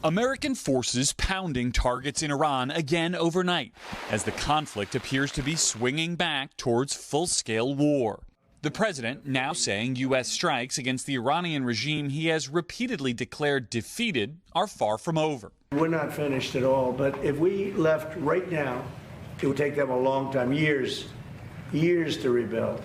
American forces pounding targets in Iran again overnight as the conflict appears to be swinging back towards full-scale war. The president now saying U.S. strikes against the Iranian regime he has repeatedly declared defeated are far from over. We're not finished at all, but if we left right now, it would take them a long time, years to rebuild.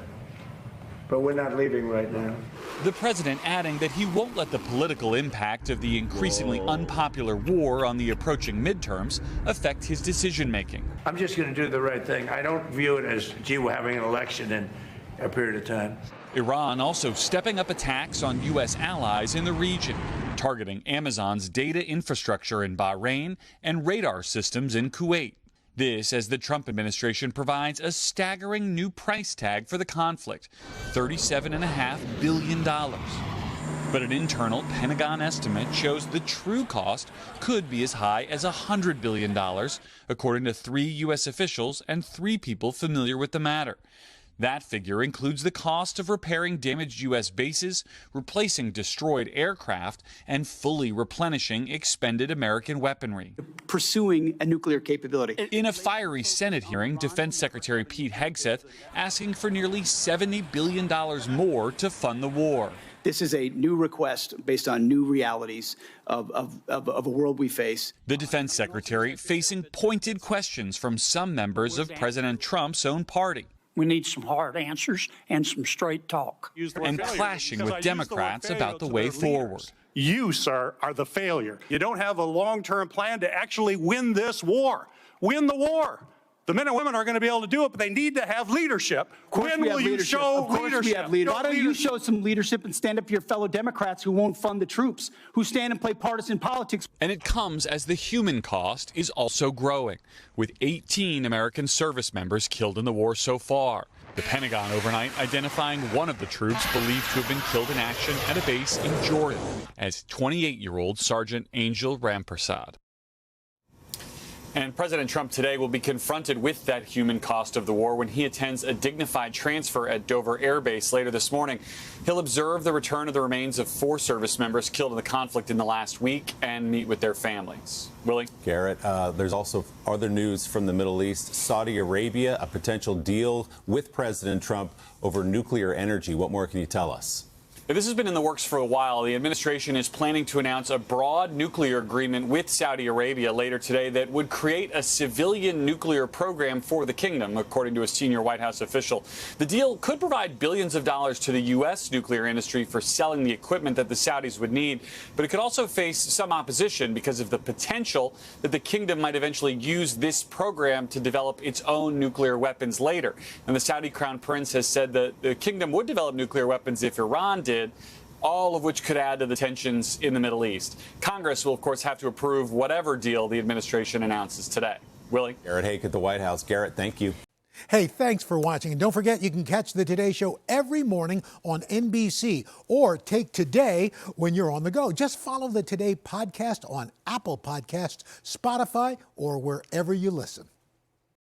But we're not leaving right now. The president adding that he won't let the political impact of the increasingly unpopular war on the approaching midterms affect his decision-making. I'm just going to do the right thing. I don't view it as, gee, we're having an election in a period of time. Iran also stepping up attacks on U.S. allies in the region, targeting Amazon's data infrastructure in Bahrain and radar systems in Kuwait. This as the Trump administration provides a staggering new price tag for the conflict, $37.5 billion. But an internal Pentagon estimate shows the true cost could be as high as $100 billion, according to 3 U.S. officials and 3 people familiar with the matter. That figure includes the cost of repairing damaged U.S. bases, replacing destroyed aircraft, and fully replenishing expended American weaponry. Pursuing a nuclear capability. In a fiery Senate hearing, Defense Secretary Pete Hegseth asking for nearly $70 billion more to fund the war. This is a new request based on new realities of a world we face. The defense secretary facing pointed questions from some members of President Trump's own party. We need some hard answers and some straight talk. And clashing with Democrats about the way forward. You, sir, are the failure. You don't have a long-term plan to actually win this war. Win the war. The men and women are going to be able to do it, but they need to have leadership. When will you show leadership? Why don't you show some leadership and stand up to your fellow Democrats who won't fund the troops, who stand and play partisan politics? And it comes as the human cost is also growing, with 18 American service members killed in the war so far. The Pentagon overnight identifying one of the troops believed to have been killed in action at a base in Jordan as 28-year-old Sergeant Angel Rampersad. And President Trump today will be confronted with that human cost of the war when he attends a dignified transfer at Dover Air Base later this morning. He'll observe the return of the remains of 4 service members killed in the conflict in the last week and meet with their families. Willie? Garrett, there's also other news from the Middle East. Saudi Arabia, a potential deal with President Trump over nuclear energy. What more can you tell us? This has been in the works for a while. The administration is planning to announce a broad nuclear agreement with Saudi Arabia later today that would create a civilian nuclear program for the kingdom, according to a senior White House official. The deal could provide billions of dollars to the U.S. nuclear industry for selling the equipment that the Saudis would need, but it could also face some opposition because of the potential that the kingdom might eventually use this program to develop its own nuclear weapons later. And the Saudi crown prince has said that the kingdom would develop nuclear weapons if Iran did, all of which could add to the tensions in the Middle East. Congress will, of course, have to approve whatever deal the administration announces today. Willie? Garrett Haake at the White House. Garrett, thank you. Hey, thanks for watching. And don't forget, you can catch the Today Show every morning on NBC or take Today when you're on the go. Just follow the Today podcast on Apple Podcasts, Spotify, or wherever you listen.